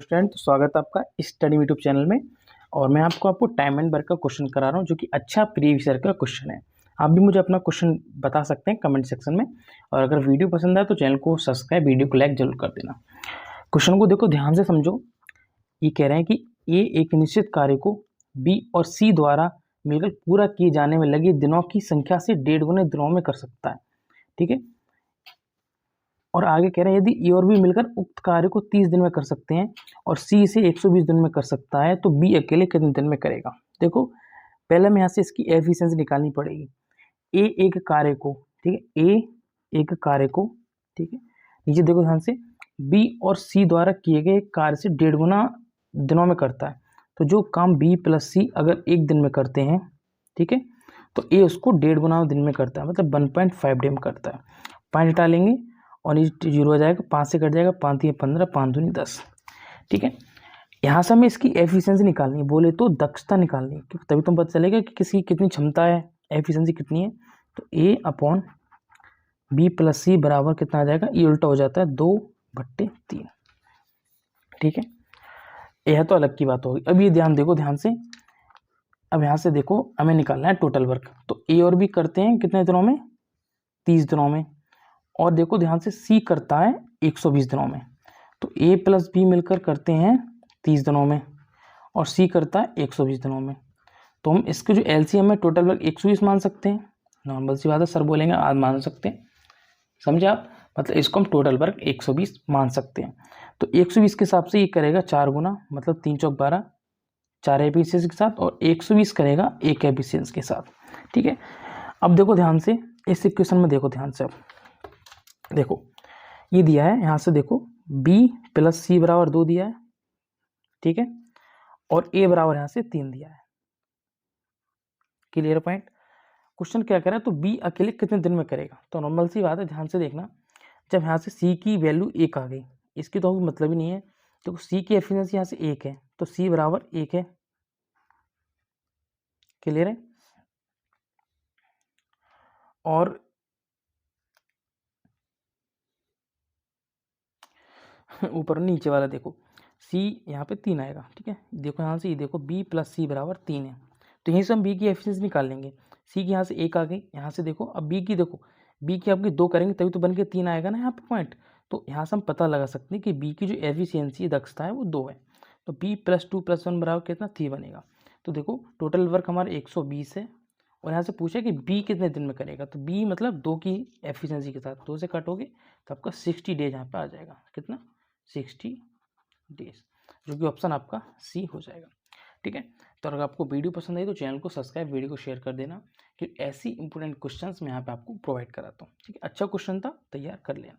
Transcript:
Student, तो स्वागत है आपका स्टडी यूट्यूब चैनल में। और मैं आपको टाइम एंड वर्क का क्वेश्चन करा रहा हूँ, जो कि अच्छा प्रीवियस ईयर का क्वेश्चन है। आप भी मुझे अपना क्वेश्चन बता सकते हैं कमेंट सेक्शन में। और अगर वीडियो पसंद आए तो चैनल को सब्सक्राइब, वीडियो को लाइक जरूर कर देना। क्वेश्चन को देखो, ध्यान से समझो। ये कह रहे हैं कि ए एक निश्चित कार्य को बी और सी द्वारा मिलकर पूरा किए जाने में लगे दिनों की संख्या से 1.5 गुने दिनों में कर सकता है। ठीक है। और आगे कह रहे हैं, यदि ए और बी मिलकर उक्त कार्य को 30 दिन में कर सकते हैं और सी इसे 120 दिन में कर सकता है, तो बी अकेले कितने दिन में करेगा। देखो, पहले हमें यहाँ से इसकी एफिशिएंसी निकालनी पड़ेगी। ए एक कार्य को, ठीक है, ए एक कार्य को, ठीक है, नीचे देखो ध्यान से, बी और सी द्वारा किए गए कार्य से 1.5 गुना दिनों में करता है। तो जो काम बी प्लस सी अगर एक दिन में करते हैं, ठीक है, तो ए उसको 1.5 गुना दिन में करता है, मतलब 1.5 डे में करता है। पॉइंट डालेंगे और ये 0 हो जाएगा, 5 से कट जाएगा, 5 3 15, 5 दूनी 10। ठीक है। यहाँ से हमें इसकी एफिशिएंसी निकालनी है, बोले तो दक्षता निकालनी है, क्योंकि तभी तुम पता चलेगा कि किसी कितनी क्षमता है, एफिशिएंसी कितनी है। तो ए अपॉन बी प्लस सी बराबर कितना आ जाएगा, ये उल्टा हो जाता है 2/3। ठीक है, यह तो अलग की बात होगी। अब ये ध्यान देखो ध्यान से। अब यहाँ से देखो, हमें निकालना है टोटल वर्क। तो ए और बी करते हैं कितने दिनों में, 30 दिनों में। और देखो ध्यान से, सी करता है 120 दिनों में। तो ए प्लस बी मिलकर करते हैं 30 दिनों में और सी करता है 120 दिनों में। तो हम इसके जो एलसीएम है, टोटल वर्क 120 मान सकते हैं। नॉर्मल सी बात है, सर बोलेंगे आज मान सकते हैं, समझे आप। मतलब इसको हम टोटल वर्क 120 मान सकते हैं। तो 120 के हिसाब से ये करेगा 4 गुना, मतलब 3 चौक 12, 4 एफिशिएंसी के साथ, और 120 करेगा 1 एफिशिएंसी के साथ। ठीक है। अब देखो ध्यान से, इस इक्वेशन में देखो ध्यान से। अब देखो, ये दिया है, यहाँ से देखो, b प्लस सी बराबर 2 दिया है, ठीक है, और a बराबर यहाँ से 3 दिया है। Clear point. क्वेश्चन क्या कह रहा है, तो b अकेले कितने दिन में करेगा। तो नॉर्मल सी बात है, ध्यान से देखना। जब यहाँ से c की वैल्यू 1 आ गई, इसकी तो कोई मतलब ही नहीं है। तो c की एफिशिएंसी यहाँ से 1 है, तो c बराबर 1 है। क्लियर है। और ऊपर नीचे वाला देखो, c यहाँ पे 3 आएगा। ठीक है, देखो यहाँ से, ये देखो b प्लस सी बराबर 3 है। तो यहीं से हम b की एफिशिएंसी निकाल लेंगे। c की यहाँ से 1 आ गई, यहाँ से देखो, अब b की देखो, b की आपकी 2 करेंगे तभी तो बन के 3 आएगा ना यहाँ पे पॉइंट। तो यहाँ से हम पता लगा सकते हैं कि b की जो एफिशिएंसी दक्षता है वो 2 है। तो b प्लस 2 प्लस 1 बराबर कितना, 3 बनेगा। तो देखो टोटल वर्क हमारा 120 है, और यहाँ से पूछा कि b कितने दिन में करेगा। तो b मतलब 2 की एफिशिएंसी के साथ 2 से काटोगे तो आपका 60 डेज यहाँ पे आ जाएगा। कितना, 60 डेज, जो कि ऑप्शन आपका सी हो जाएगा। ठीक है। तो अगर आपको वीडियो पसंद आई तो चैनल को सब्सक्राइब, वीडियो को शेयर कर देना, कि ऐसी इंपॉर्टेंट क्वेश्चंस मैं यहाँ पे आपको प्रोवाइड कराता हूँ। ठीक है, अच्छा क्वेश्चन था, तैयार कर लेना।